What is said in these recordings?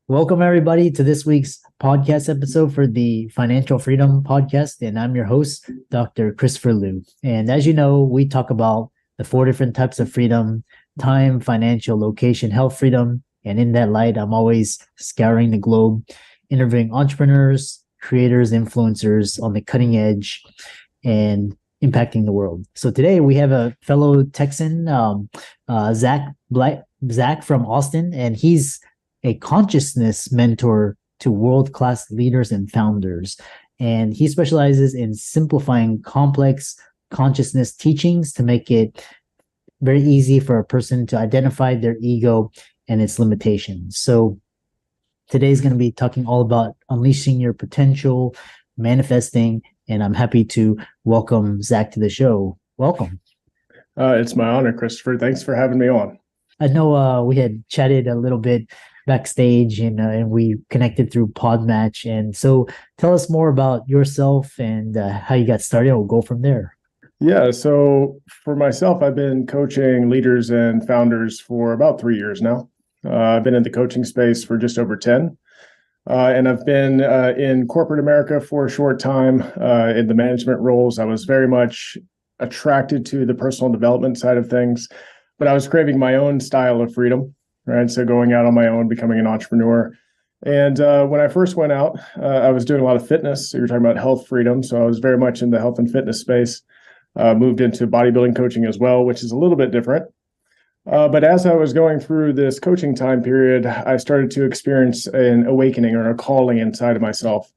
Welcome, everybody, to this week's podcast episode for the Financial Freedom Podcast. And I'm your host, Dr. Christopher Liu. And as you know, we talk about the four different types of freedom: time, financial, location, health freedom. And in that light, I'm always scouring the globe, interviewing entrepreneurs, creators, influencers on the cutting edge and impacting the world. So today we have a fellow Texan, Zach from Austin, and he's a consciousness mentor to world-class leaders and founders. And he specializes in simplifying complex consciousness teachings to make it very easy for a person to identify their ego and its limitations. So today's going to be talking all about unleashing your potential, manifesting, and I'm happy to welcome Zach to the show. Welcome. It's my honor, Christopher. Thanks for having me on. I know we had chatted a little bit backstage and we connected through Podmatch. And so tell us more about yourself and how you got started. We'll go from there. Yeah, so for myself, I've been coaching leaders and founders for about 3 years now. I've been in the coaching space for just over 10. And I've been in corporate America for a short time in the management roles. I was very much attracted to the personal development side of things, but I was craving my own style of freedom, right? So going out on my own, becoming an entrepreneur. And when I first went out, I was doing a lot of fitness. So you're talking about health freedom. So I was very much in the health and fitness space, moved into bodybuilding coaching as well, which is a little bit different. But as I was going through this coaching time period, I started to experience an awakening or a calling inside of myself,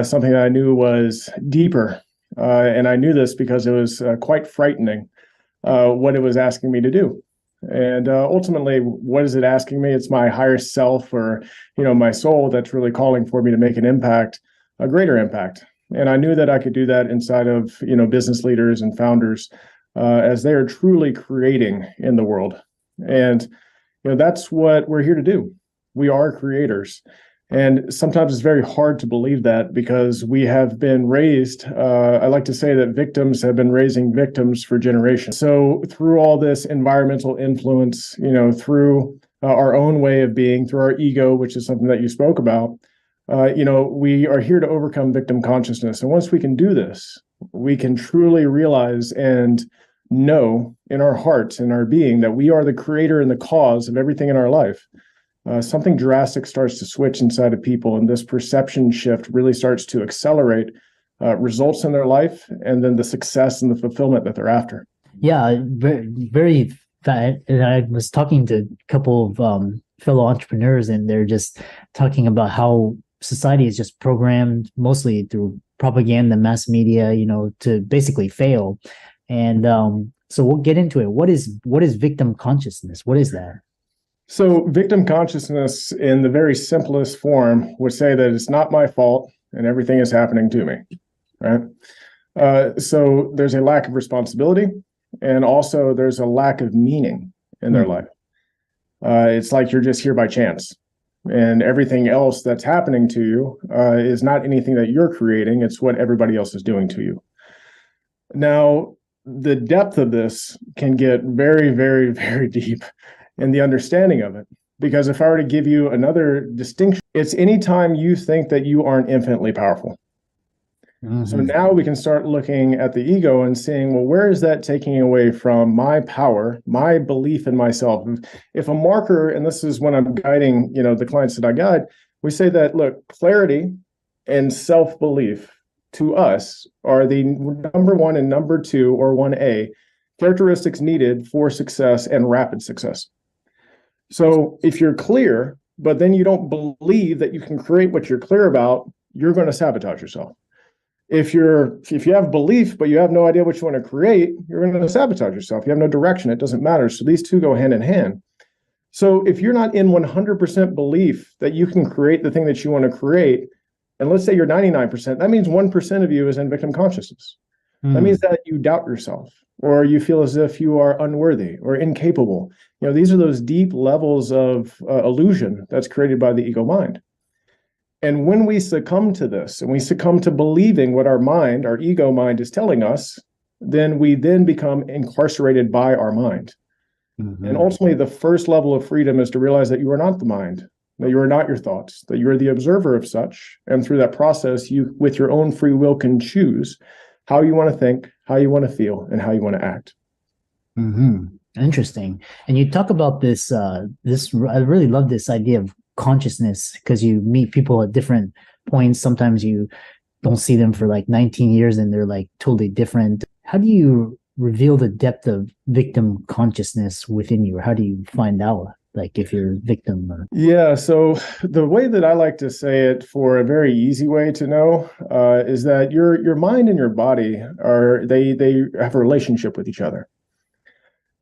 something that I knew was deeper. And I knew this because it was quite frightening what it was asking me to do. And ultimately, what is it asking me? It's my higher self or, my soul that's really calling for me to make an impact, a greater impact. And I knew that I could do that inside of, business leaders and founders as they are truly creating in the world. And, that's what we're here to do. We are creators. And sometimes it's very hard to believe that because we have been raised, I like to say that victims have been raising victims for generations. So through all this environmental influence, through our own way of being, through our ego, which is something that you spoke about, we are here to overcome victim consciousness. And once we can do this, we can truly realize and know in our hearts and our being that we are the creator and the cause of everything in our life. Something drastic starts to switch inside of people, and this perception shift really starts to accelerate results in their life and then the success and the fulfillment that they're after. Yeah, very. And I was talking to a couple of fellow entrepreneurs, and they're just talking about how society is just programmed mostly through propaganda, mass media, to basically fail. And so we'll get into it. What is victim consciousness? What is that? So victim consciousness in the very simplest form would say that it's not my fault and everything is happening to me, right? So there's a lack of responsibility, and also there's a lack of meaning in their life. It's like you're just here by chance, and everything else that's happening to you is not anything that you're creating. It's what everybody else is doing to you. Now, the depth of this can get very, very, very deep in the understanding of it. Because if I were to give you another distinction, it's anytime you think that you aren't infinitely powerful. Mm-hmm. So now we can start looking at the ego and seeing, well, where is that taking away from my power, my belief in myself? If a marker, and this is when I'm guiding, the clients that I guide, we say that, look, clarity and self-belief to us are the number one and number two, or 1A, characteristics needed for success and rapid success. So if you're clear, but then you don't believe that you can create what you're clear about, you're going to sabotage yourself. If you have belief, but you have no idea what you want to create, you're going to sabotage yourself. You have no direction. It doesn't matter. So these two go hand in hand. So if you're not in 100% belief that you can create the thing that you want to create, and let's say you're 99%, that means 1% of you is in victim consciousness. That means that you doubt yourself, or you feel as if you are unworthy or incapable. These are those deep levels of illusion that's created by the ego mind. And when we succumb to this, and we succumb to believing what our ego mind is telling us, then we become incarcerated by our mind. Mm-hmm. And ultimately, the first level of freedom is to realize that you are not the mind, that you are not your thoughts, that you are the observer of such. And through that process, you, with your own free will, can choose how you want to think, how you want to feel, and how you want to act. Mm-hmm. Interesting. And you talk about this, I really love this idea of consciousness, because you meet people at different points. Sometimes you don't see them for like 19 years and they're like totally different. How do you reveal the depth of victim consciousness within you? Or how do you find out like if you're a victim or... Yeah, so the way that I like to say it, for a very easy way to know, is that your mind and your body they have a relationship with each other,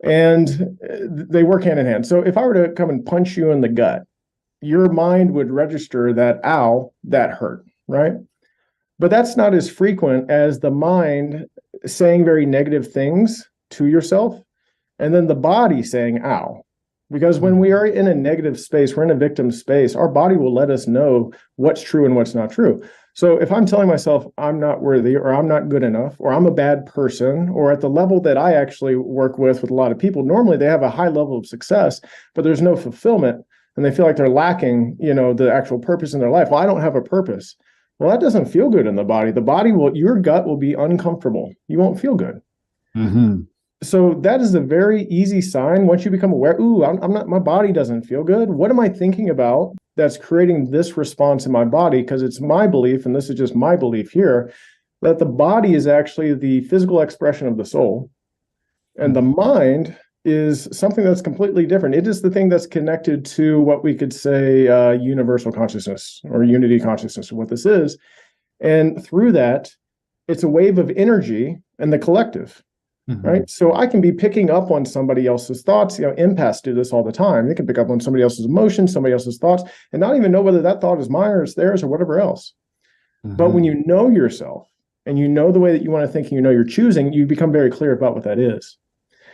and they work hand in hand. So if I were to come and punch you in the gut, your mind would register that, ow, that hurt, right? But that's not as frequent as the mind saying very negative things to yourself, and then the body saying, ow. Because when we are in a negative space, we're in a victim space, our body will let us know what's true and what's not true. So if I'm telling myself I'm not worthy, or I'm not good enough, or I'm a bad person, or at the level that I actually work with a lot of people, normally they have a high level of success, but there's no fulfillment, and they feel like they're lacking, the actual purpose in their life. Well, I don't have a purpose. Well, that doesn't feel good in the body. Your gut will be uncomfortable. You won't feel good. Mm-hmm. So that is a very easy sign. Once you become aware, my body doesn't feel good. What am I thinking about that's creating this response in my body? Because it's my belief, and this is just my belief here, that the body is actually the physical expression of the soul. And the mind is something that's completely different. It is the thing that's connected to what we could say universal consciousness or unity consciousness, what this is. And through that, it's a wave of energy and the collective. Mm-hmm. Right. So I can be picking up on somebody else's thoughts. Empaths do this all the time. They can pick up on somebody else's emotions, somebody else's thoughts, and not even know whether that thought is mine or it's theirs or whatever else. Mm-hmm. But when you know yourself and you know the way that you want to think and you're choosing, you become very clear about what that is.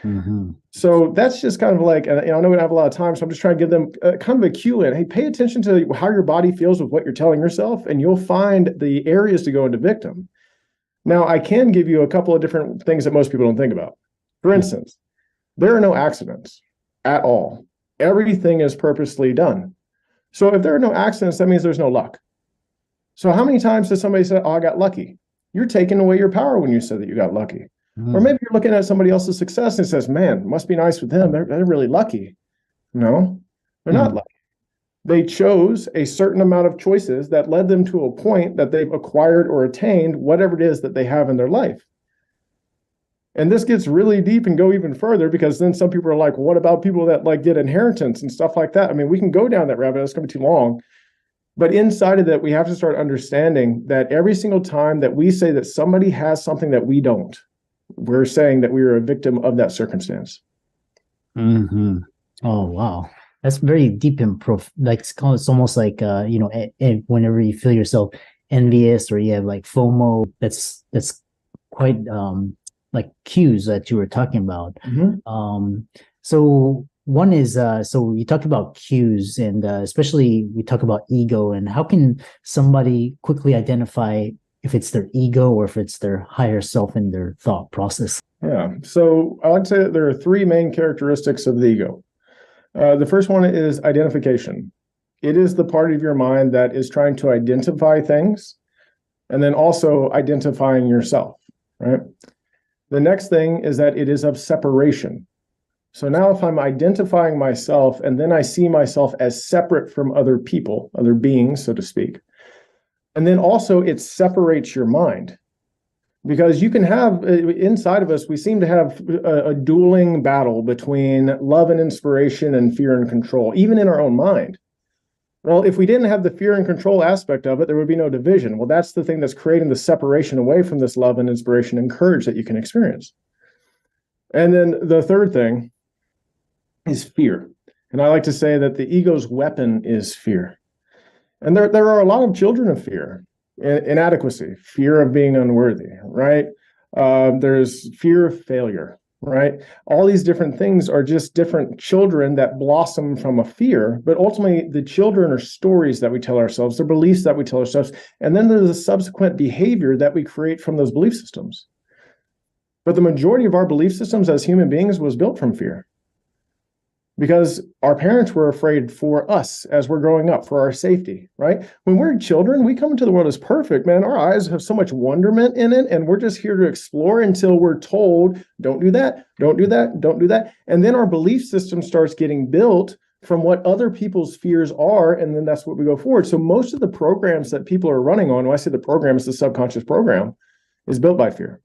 Mm-hmm. So that's just kind of like, I know we don't have a lot of time, so I'm just trying to give them kind of a cue in. Hey, pay attention to how your body feels with what you're telling yourself, and you'll find the areas to go into victim. Now, I can give you a couple of different things that most people don't think about. For instance, there are no accidents at all. Everything is purposely done. So if there are no accidents, that means there's no luck. So how many times does somebody say, oh, I got lucky? You're taking away your power when you said that you got lucky. Mm. Or maybe you're looking at somebody else's success and says, man, must be nice with them. They're really lucky. No, they're not lucky. They chose a certain amount of choices that led them to a point that they've acquired or attained whatever it is that they have in their life. And this gets really deep and go even further, because then some people are like, well, what about people that like get inheritance and stuff like that? I mean, we can go down that rabbit. It's going to be too long. But inside of that, we have to start understanding that every single time that we say that somebody has something that we don't, we're saying that we are a victim of that circumstance. Mm-hmm. Oh, wow. That's very deep and it's almost like whenever you feel yourself envious or you have like FOMO, that's quite like cues that you were talking about. Mm-hmm. So one is so you talked about cues, and especially we talk about ego, and how can somebody quickly identify if it's their ego or if it's their higher self in their thought process? Yeah. So I like to say that there are three main characteristics of the ego. The first one is identification. It is the part of your mind that is trying to identify things and then also identifying yourself, right? The next thing is that it is of separation. So now if I'm identifying myself and then I see myself as separate from other people, other beings, so to speak, and then also it separates your mind. Because you can have, inside of us, we seem to have a dueling battle between love and inspiration and fear and control, even in our own mind. Well, if we didn't have the fear and control aspect of it, there would be no division. Well, that's the thing that's creating the separation away from this love and inspiration and courage that you can experience. And then the third thing is fear. And I like to say that the ego's weapon is fear. And there are a lot of children of fear. Inadequacy, fear of being unworthy, right? There's fear of failure, right? All these different things are just different children that blossom from a fear, but ultimately the children are stories that we tell ourselves, they're beliefs that we tell ourselves, and then there's a subsequent behavior that we create from those belief systems. But the majority of our belief systems as human beings was built from fear. because our parents were afraid for us as we're growing up, for our safety, right? When we're children, we come into the world as perfect, man. Our eyes have so much wonderment in it, and we're just here to explore until we're told, don't do that, don't do that, don't do that. And then our belief system starts getting built from what other people's fears are, and then that's what we go forward. So most of the programs that people are running on, when I say the program is the subconscious program, is built by fear.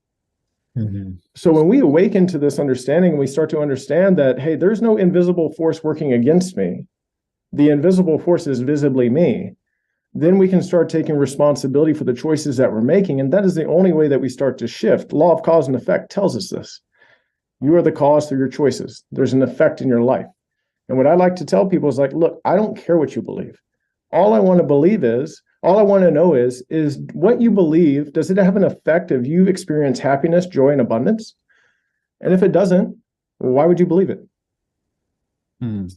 Mm-hmm. So when we awaken to this understanding, we start to understand that, hey, there's no invisible force working against me. The invisible force is visibly me. Then we can start taking responsibility for the choices that we're making. And that is the only way that we start to shift. Law of cause and effect tells us this. You are the cause through your choices. There's an effect in your life. And what I like to tell people is like, look, I don't care what you believe. All I want to know is what you believe, does it have an effect if you experience happiness, joy, and abundance? And if it doesn't, well, why would you believe it?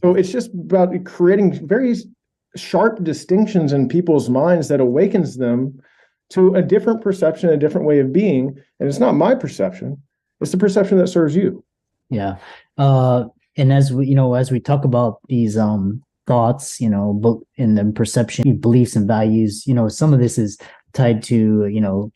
So it's just about creating very sharp distinctions in people's minds that awakens them to a different perception, a different way of being. And it's not my perception, it's the perception that serves you. Yeah. And as we talk about these thoughts, in the perception, beliefs, and values, some of this is tied to,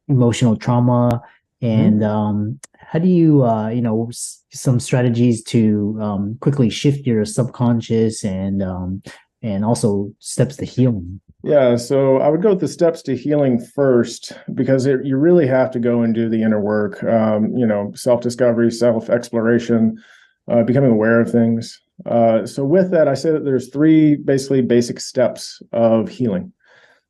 emotional trauma. And how do you, some strategies to quickly shift your subconscious and also steps to healing? Yeah, so I would go with the steps to healing first, because you really have to go and do the inner work, self-discovery, self-exploration, becoming aware of things. So with that, I say that there's three basically basic steps of healing.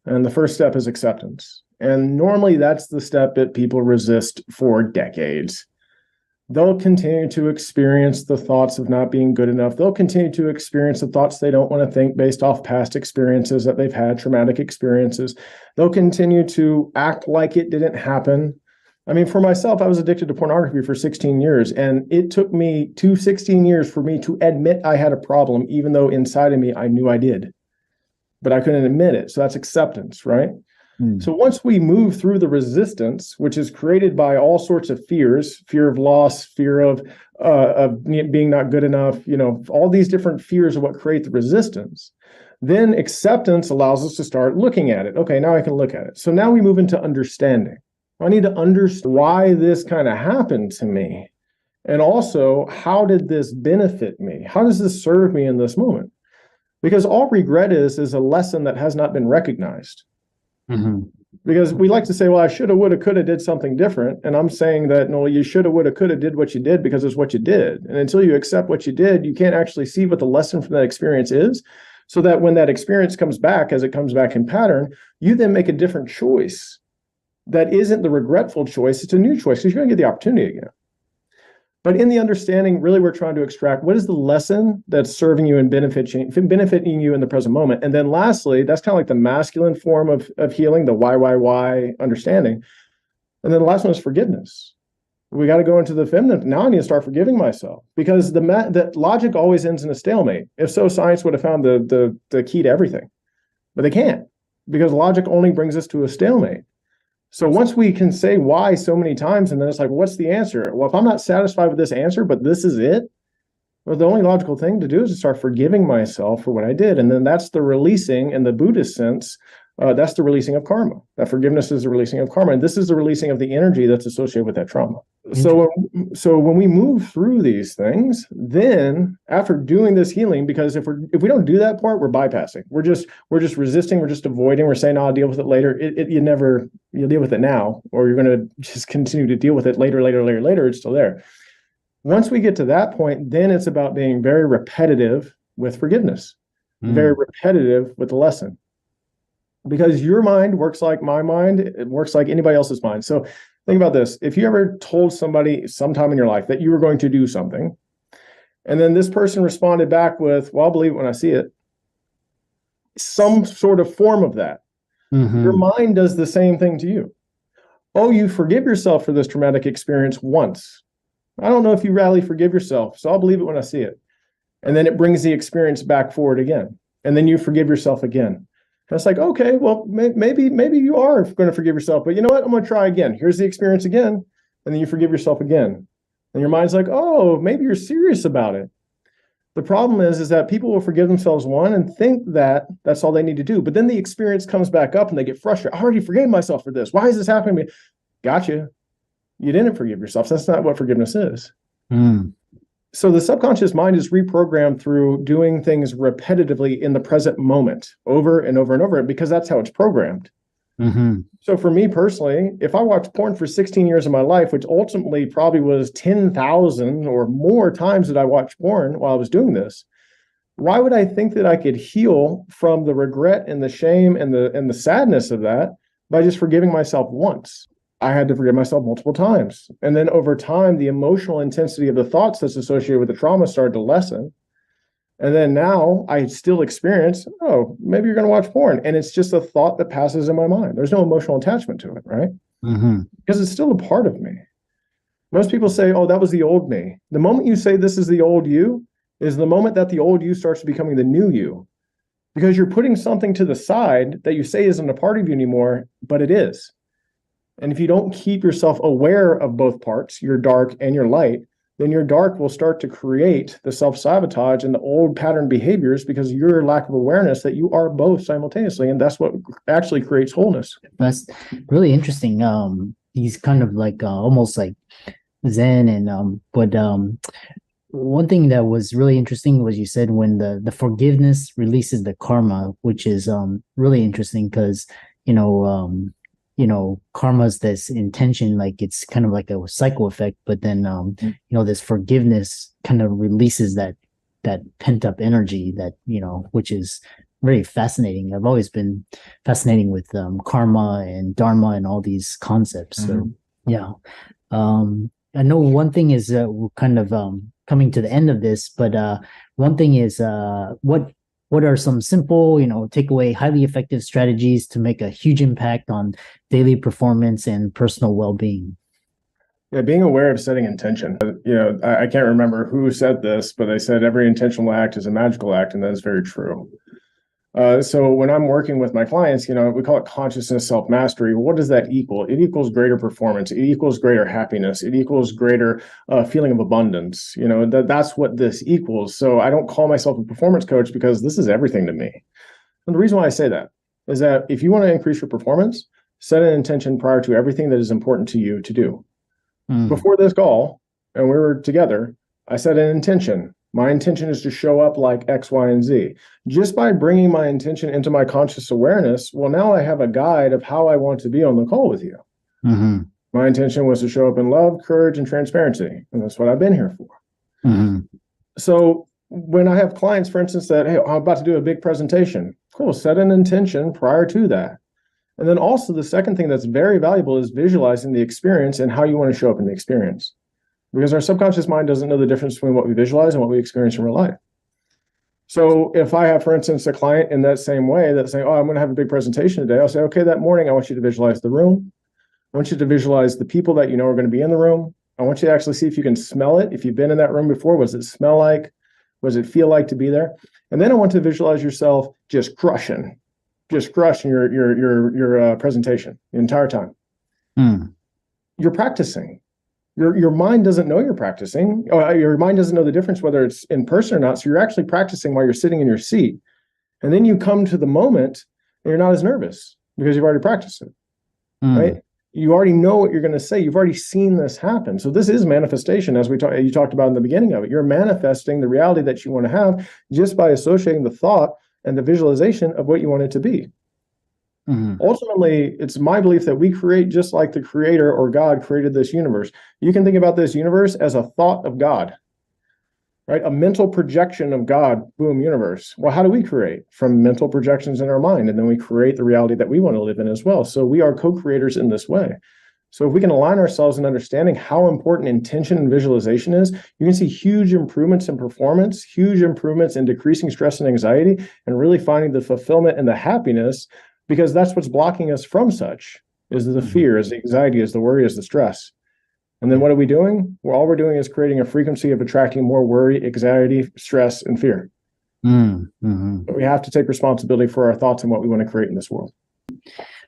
And the first step is acceptance. And normally that's the step that people resist for decades. They'll continue to experience the thoughts of not being good enough. They'll continue to experience the thoughts they don't want to think based off past experiences that they've had, traumatic experiences. They'll continue to act like it didn't happen. I mean, for myself, I was addicted to pornography for 16 years, and it took me 16 years for me to admit I had a problem, even though inside of me, I knew I did, but I couldn't admit it. So that's acceptance, right? So once we move through the resistance, which is created by all sorts of fears, fear of loss, fear of being not good enough, all these different fears are what create the resistance. Then acceptance allows us to start looking at it. Okay, now I can look at it. So now we move into understanding. I need to understand why this kind of happened to me. And also, how did this benefit me? How does this serve me in this moment? Because all regret is a lesson that has not been recognized. Because we like to say, well, I shoulda, woulda, coulda did something different. And I'm saying that, no, you shoulda, woulda, coulda did what you did because it's what you did. And until you accept what you did, you can't actually see what the lesson from that experience is. So that when that experience comes back, as it comes back in pattern, you then make a different choice. That isn't the regretful choice. It's a new choice because you're going to get the opportunity again. But in the understanding, really, we're trying to extract what is the lesson that's serving you and benefiting you in the present moment. And then lastly, that's kind of like the masculine form of healing, the why understanding. And then the last one is forgiveness. We got to go into the feminine. Now I need to start forgiving myself, because the logic always ends in a stalemate. If so, science would have found the key to everything. But they can't, because logic only brings us to a stalemate. So once we can say why so many times, and then it's like, what's the answer? Well, if I'm not satisfied with this answer, but this is it, well, the only logical thing to do is to start forgiving myself for what I did. And then that's the releasing, in the Buddhist sense, that's the releasing of karma. That forgiveness is the releasing of karma. And this is the releasing of the energy that's associated with that trauma. So when we move through these things, then after doing this healing, because if we don't do that part, we're bypassing. We're just resisting. We're just avoiding. We're saying, I'll deal with it later. You'll deal with it now, or you're going to just continue to deal with it later. It's still there. Once we get to that point, then it's about being very repetitive with forgiveness, very repetitive with the lesson. Because your mind works like my mind, it works like anybody else's mind. So think about this. If you ever told somebody sometime in your life that you were going to do something, and then this person responded back with, well, I'll believe it when I see it, some sort of form of that, your mind does the same thing to you. Oh, you forgive yourself for this traumatic experience once. I don't know if you really forgive yourself, so I'll believe it when I see it. And then it brings the experience back forward again. And then you forgive yourself again. And it's like, okay, well, maybe you are going to forgive yourself, but you know what? I'm going to try again. Here's the experience again. And then you forgive yourself again. And your mind's like, oh, maybe you're serious about it. The problem is that people will forgive themselves one and think that that's all they need to do. But then the experience comes back up and they get frustrated. I already forgave myself for this. Why is this happening to me? Gotcha. You didn't forgive yourself. That's not what forgiveness is. Mm. So the subconscious mind is reprogrammed through doing things repetitively in the present moment over and over and over, because that's how it's programmed. Mm-hmm. So for me personally, if I watched porn for 16 years of my life, which ultimately probably was 10,000 or more times that I watched porn while I was doing this, why would I think that I could heal from the regret and the shame and the sadness of that by just forgiving myself once? I had to forgive myself multiple times. And then over time, the emotional intensity of the thoughts that's associated with the trauma started to lessen. And then now I still experience, oh, maybe you're going to watch porn. And it's just a thought that passes in my mind. There's no emotional attachment to it, right? Mm-hmm. Because it's still a part of me. Most people say, oh, that was the old me. The moment you say this is the old you is the moment that the old you starts becoming the new you. Because you're putting something to the side that you say isn't a part of you anymore, but it is. And if you don't keep yourself aware of both parts, your dark and your light, then your dark will start to create the self-sabotage and the old pattern behaviors because of your lack of awareness that you are both simultaneously. And that's what actually creates wholeness. That's really interesting. He's kind of like almost like Zen, and but one thing that was really interesting was you said when the forgiveness releases the karma, which is really interesting because you know karma's this intention, like it's kind of like a cycle effect, but then this forgiveness kind of releases that pent up energy that which is very fascinating. I've always been fascinating with karma and dharma and all these concepts. So yeah. I know one thing is we're kind of coming to the end of this, but one thing is what are some simple, takeaway, highly effective strategies to make a huge impact on daily performance and personal well-being? Yeah, being aware of setting intention. I can't remember who said this, but they said every intentional act is a magical act, and that is very true. So when I'm working with my clients, we call it consciousness self-mastery. What does that equal? It equals greater performance. It equals greater happiness. It equals greater feeling of abundance. That's what this equals. So I don't call myself a performance coach because this is everything to me. And the reason why I say that is that if you want to increase your performance, set an intention prior to everything that is important to you to do. Before this call, and we were together, I set an intention. My intention is to show up like X, Y, and Z. Just by bringing my intention into my conscious awareness, well, now I have a guide of how I want to be on the call with you. Mm-hmm. My intention was to show up in love, courage, and transparency. And that's what I've been here for. Mm-hmm. So when I have clients, for instance, that, hey, I'm about to do a big presentation, cool, set an intention prior to that. And then also the second thing that's very valuable is visualizing the experience and how you want to show up in the experience. Because our subconscious mind doesn't know the difference between what we visualize and what we experience in real life. So if I have, for instance, a client in that same way that's saying, oh, I'm going to have a big presentation today, I'll say, okay, that morning, I want you to visualize the room. I want you to visualize the people that you know are going to be in the room. I want you to actually see if you can smell it. If you've been in that room before, what does it smell like? What does it feel like to be there? And then I want to visualize yourself just crushing your presentation the entire time. You're practicing. Your mind doesn't know you're practicing. Your mind doesn't know the difference whether it's in person or not. So you're actually practicing while you're sitting in your seat. And then you come to the moment and you're not as nervous because you've already practiced it, right? You already know what you're going to say. You've already seen this happen. So this is manifestation, as you talked about in the beginning of it. You're manifesting the reality that you want to have just by associating the thought and the visualization of what you want it to be. Ultimately, it's my belief that we create just like the creator or God created this universe. You can think about this universe as a thought of God, right? A mental projection of God, boom, universe. Well, how do we create? From mental projections in our mind, and then we create the reality that we want to live in as well. So we are co-creators in this way. So if we can align ourselves in understanding how important intention and visualization is, you can see huge improvements in performance, huge improvements in decreasing stress and anxiety, and really finding the fulfillment and the happiness, because that's what's blocking us from such, is the fear, is the anxiety, is the worry, is the stress. And then what are we doing? Well, all we're doing is creating a frequency of attracting more worry, anxiety, stress, and fear. But we have to take responsibility for our thoughts and what we want to create in this world.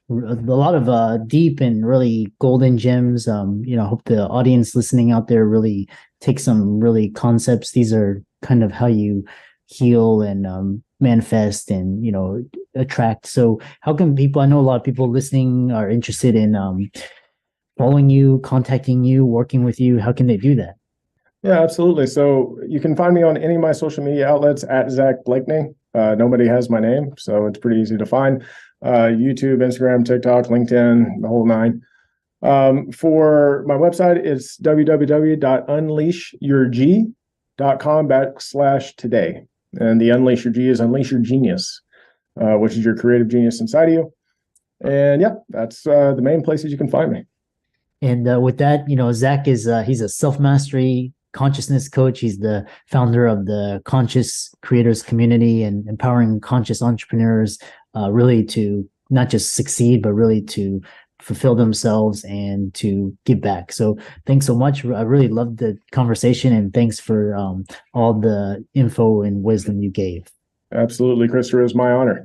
A lot of deep and really golden gems. I hope the audience listening out there really take some really concepts. These are kind of how you heal and manifest and attract. So how can people? I know a lot of people listening are interested in following you, contacting you, working with you. How can they do that? Yeah, absolutely. So you can find me on any of my social media outlets at Zack Blakeney. Nobody has my name, so it's pretty easy to find. YouTube, Instagram, TikTok, LinkedIn, the whole nine. For my website, it's www.unleashyourg.com/today. And the Unleash Your G is Unleash Your Genius, which is your creative genius inside of you. And yeah, that's the main places you can find me. And with that, Zack is he's a self-mastery consciousness coach. He's the founder of the Conscious Creators Community and empowering conscious entrepreneurs really to not just succeed, but really to fulfill themselves and to give back. So thanks so much. I really loved the conversation, and thanks for all the info and wisdom you gave. Absolutely, Christopher. It was my honor.